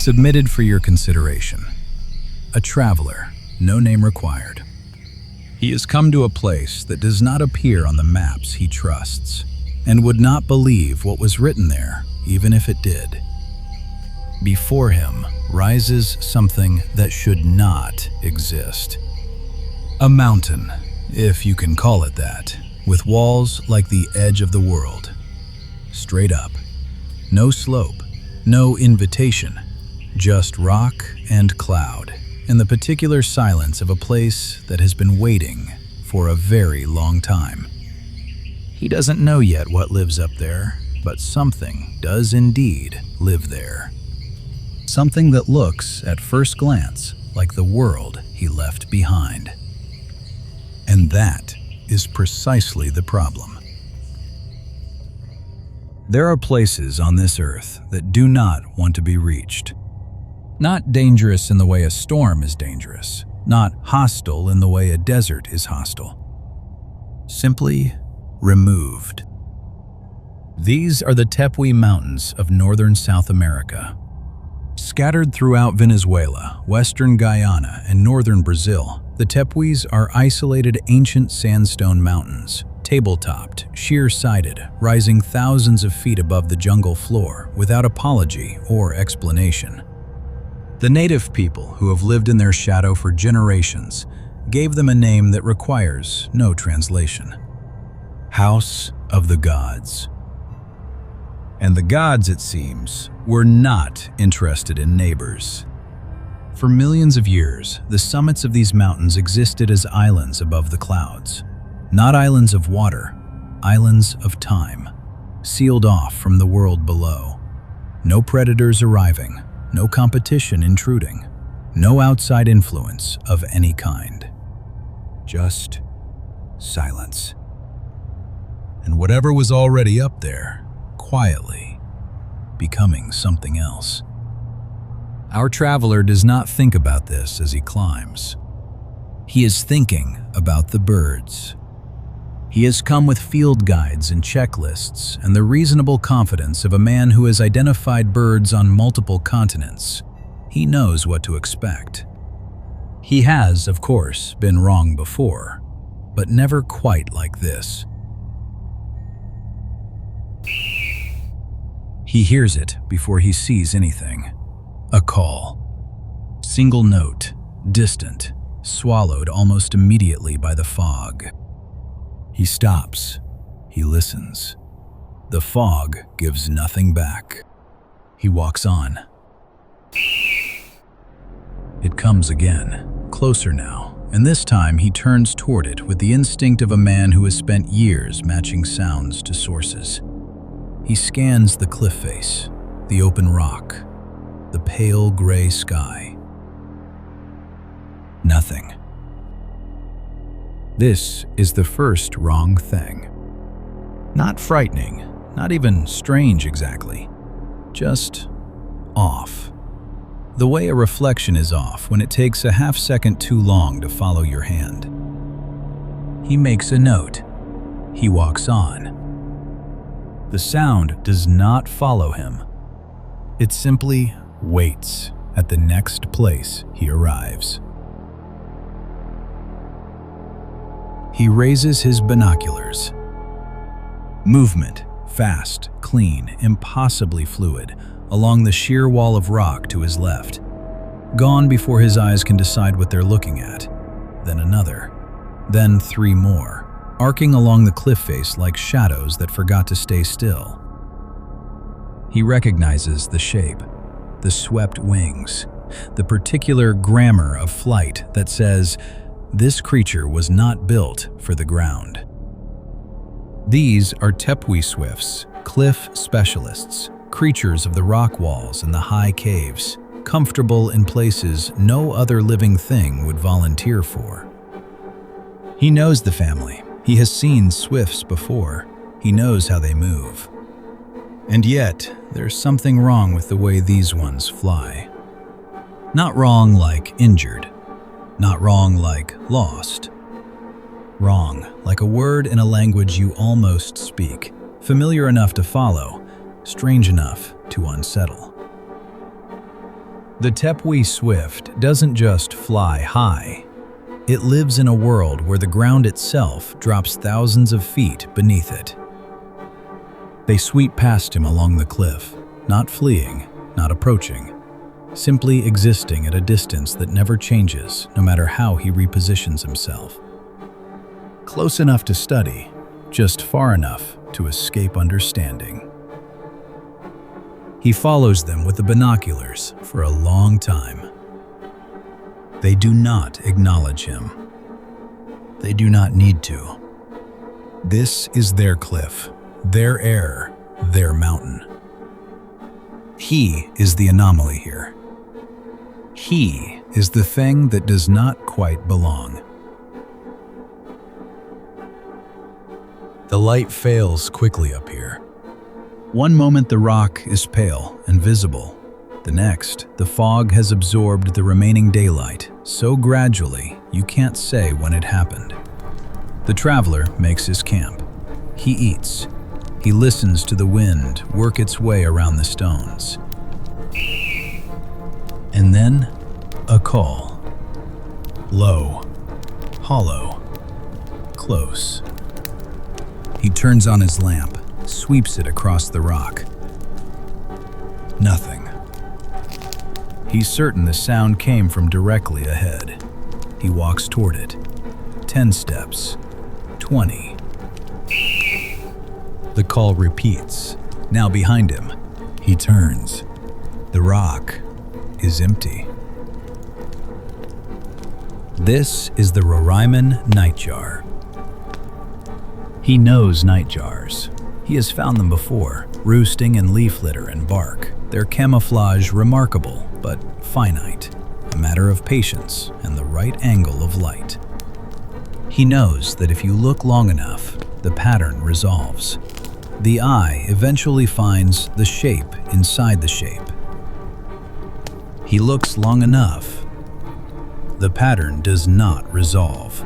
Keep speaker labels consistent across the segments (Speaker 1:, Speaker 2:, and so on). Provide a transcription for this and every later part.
Speaker 1: Submitted for your consideration. A traveler, no name required. He has come to a place that does not appear on the maps he trusts, and would not believe what was written there, even if it did. Before him rises something that should not exist. A mountain, if you can call it that, with walls like the edge of the world. Straight up. No slope, no invitation, just rock and cloud, and the particular silence of a place that has been waiting for a very long time. He doesn't know yet what lives up there, but something does indeed live there. Something that looks, at first glance, like the world he left behind. And that is precisely the problem. There are places on this earth that do not want to be reached. Not dangerous in the way a storm is dangerous, not hostile in the way a desert is hostile. Simply removed. These are the Tepui Mountains of northern South America. Scattered throughout Venezuela, western Guyana, and northern Brazil, the Tepuis are isolated ancient sandstone mountains, table-topped, sheer-sided, rising thousands of feet above the jungle floor without apology or explanation. The native people who have lived in their shadow for generations gave them a name that requires no translation. House of the Gods. And the gods, it seems, were not interested in neighbors. For millions of years, the summits of these mountains existed as islands above the clouds. Not islands of water, islands of time, sealed off from the world below. No predators arriving, no competition intruding, no outside influence of any kind. Just silence. And whatever was already up there, quietly, becoming something else. Our traveler does not think about this as he climbs. He is thinking about the birds. He has come with field guides and checklists and the reasonable confidence of a man who has identified birds on multiple continents. He knows what to expect. He has, of course, been wrong before, but never quite like this. He hears it before he sees anything. A call. Single note, distant, swallowed almost immediately by the fog. He stops. He listens. The fog gives nothing back. He walks on. It comes again, closer now, and this time he turns toward it with the instinct of a man who has spent years matching sounds to sources. He scans the cliff face, the open rock, the pale gray sky. Nothing. This is the first wrong thing. Not frightening, not even strange exactly, just off. The way a reflection is off when it takes a half second too long to follow your hand. He makes a note. He walks on. The sound does not follow him. It simply waits at the next place he arrives. He raises his binoculars. Movement, fast, clean, impossibly fluid, along the sheer wall of rock to his left. Gone before his eyes can decide what they're looking at. Then another. Then three more, arcing along the cliff face like shadows that forgot to stay still. He recognizes the shape, the swept wings, the particular grammar of flight that says, this creature was not built for the ground. These are Tepui Swifts, cliff specialists, creatures of the rock walls and the high caves, comfortable in places no other living thing would volunteer for. He knows the family. He has seen swifts before. He knows how they move. And yet, there's something wrong with the way these ones fly. Not wrong like injured. Not wrong like lost. Wrong like a word in a language you almost speak, familiar enough to follow, strange enough to unsettle. The Tepui Swift doesn't just fly high. It lives in a world where the ground itself drops thousands of feet beneath it. They sweep past him along the cliff, not fleeing, not approaching, simply existing at a distance that never changes no matter how he repositions himself. Close enough to study, just far enough to escape understanding. He follows them with the binoculars for a long time. They do not acknowledge him. They do not need to. This is their cliff, their air, their mountain. He is the anomaly here. He is the thing that does not quite belong. The light fails quickly up here. One moment the rock is pale and visible. The next, the fog has absorbed the remaining daylight so gradually you can't say when it happened. The traveler makes his camp. He eats. He listens to the wind work its way around the stones. And then, a call. Low, hollow, close. He turns on his lamp, sweeps it across the rock. Nothing. He's certain the sound came from directly ahead. He walks toward it. 10 steps. 20. The call repeats, now behind him. He turns. The rock is empty. This is the Roraiman Nightjar. He knows nightjars. He has found them before, roosting in leaf litter and bark. Their camouflage remarkable, but finite, a matter of patience and the right angle of light. He knows that if you look long enough, the pattern resolves. The eye eventually finds the shape inside the shape. He looks long enough. The pattern does not resolve.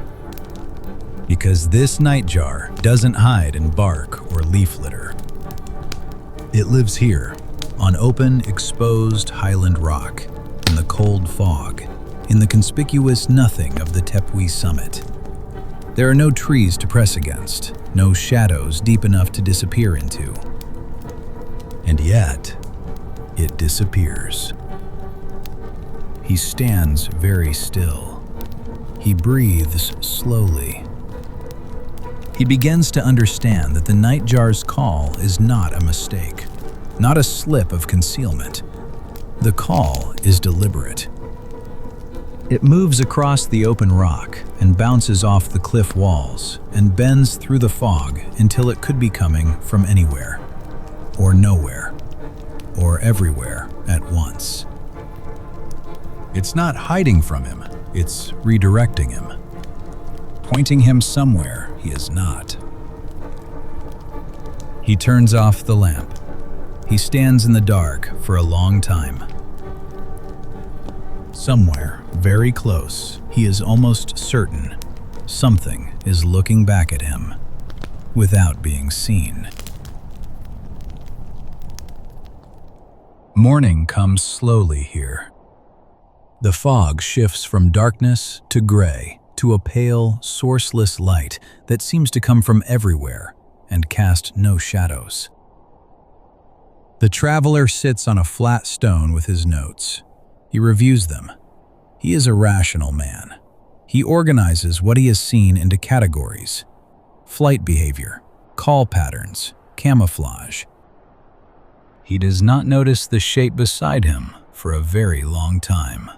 Speaker 1: Because this nightjar doesn't hide in bark or leaf litter. It lives here, on open, exposed highland rock, in the cold fog, in the conspicuous nothing of the Tepui summit. There are no trees to press against, no shadows deep enough to disappear into. And yet, it disappears. He stands very still. He breathes slowly. He begins to understand that the nightjar's call is not a mistake, not a slip of concealment. The call is deliberate. It moves across the open rock and bounces off the cliff walls and bends through the fog until it could be coming from anywhere, or nowhere, or everywhere at once. It's not hiding from him, it's redirecting him, pointing him somewhere he is not. He turns off the lamp. He stands in the dark for a long time. Somewhere, very close, he is almost certain something is looking back at him without being seen. Morning comes slowly here. The fog shifts from darkness to gray to a pale, sourceless light that seems to come from everywhere and cast no shadows. The traveler sits on a flat stone with his notes. He reviews them. He is a rational man. He organizes what he has seen into categories: flight behavior, call patterns, camouflage. He does not notice the shape beside him for a very long time.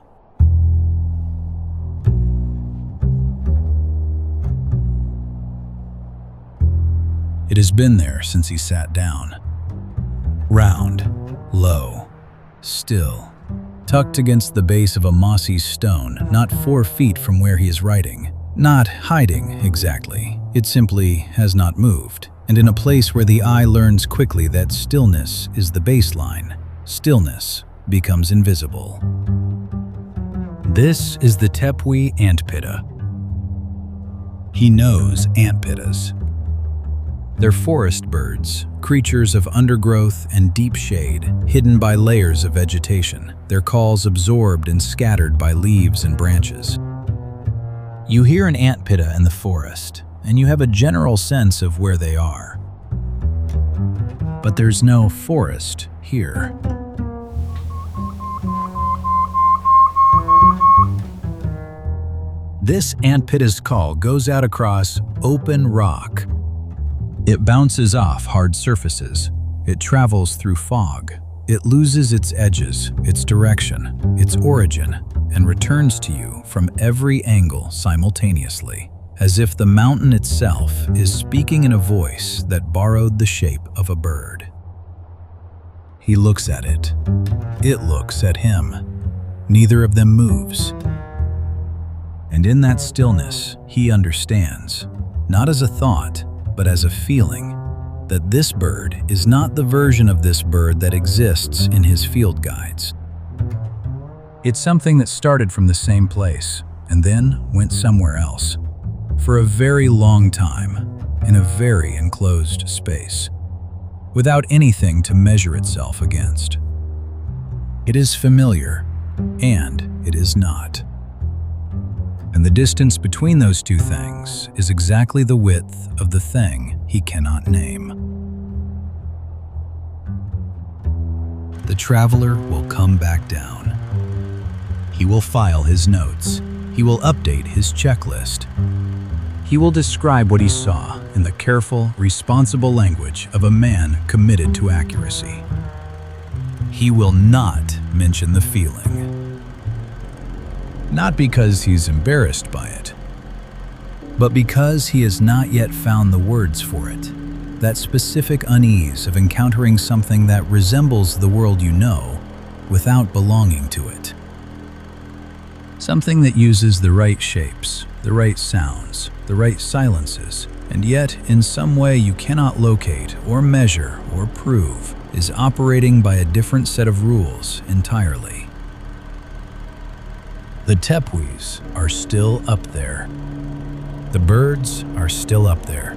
Speaker 1: It has been there since he sat down. Round, low, still, tucked against the base of a mossy stone, not 4 feet from where he is writing. Not hiding, exactly. It simply has not moved. And in a place where the eye learns quickly that stillness is the baseline, stillness becomes invisible. This is the Tepui Antpitta. He knows Antpittas. They're forest birds, creatures of undergrowth and deep shade, hidden by layers of vegetation, their calls absorbed and scattered by leaves and branches. You hear an antpitta in the forest, and you have a general sense of where they are. But there's no forest here. This antpitta's call goes out across open rock. It bounces off hard surfaces. It travels through fog. It loses its edges, its direction, its origin, and returns to you from every angle simultaneously, as if the mountain itself is speaking in a voice that borrowed the shape of a bird. He looks at it. It looks at him. Neither of them moves. And in that stillness, he understands, not as a thought, but as a feeling, that this bird is not the version of this bird that exists in his field guides. It's something that started from the same place and then went somewhere else, for a very long time, in a very enclosed space, without anything to measure itself against. It is familiar, and it is not. And the distance between those two things is exactly the width of the thing he cannot name. The traveler will come back down. He will file his notes. He will update his checklist. He will describe what he saw in the careful, responsible language of a man committed to accuracy. He will not mention the feeling. Not because he's embarrassed by it, but because he has not yet found the words for it. That specific unease of encountering something that resembles the world you know without belonging to it. Something that uses the right shapes, the right sounds, the right silences, and yet in some way you cannot locate or measure or prove, is operating by a different set of rules entirely. The tepuis are still up there. The birds are still up there.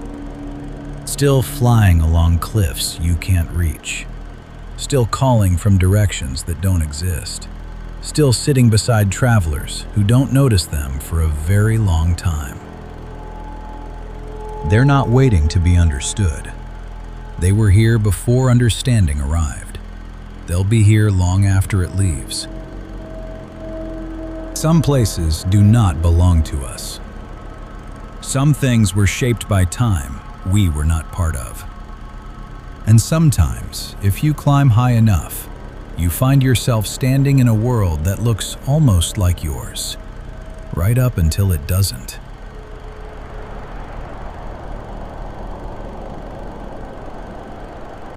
Speaker 1: Still flying along cliffs you can't reach. Still calling from directions that don't exist. Still sitting beside travelers who don't notice them for a very long time. They're not waiting to be understood. They were here before understanding arrived. They'll be here long after it leaves. Some places do not belong to us. Some things were shaped by time we were not part of. And sometimes, if you climb high enough, you find yourself standing in a world that looks almost like yours, right up until it doesn't.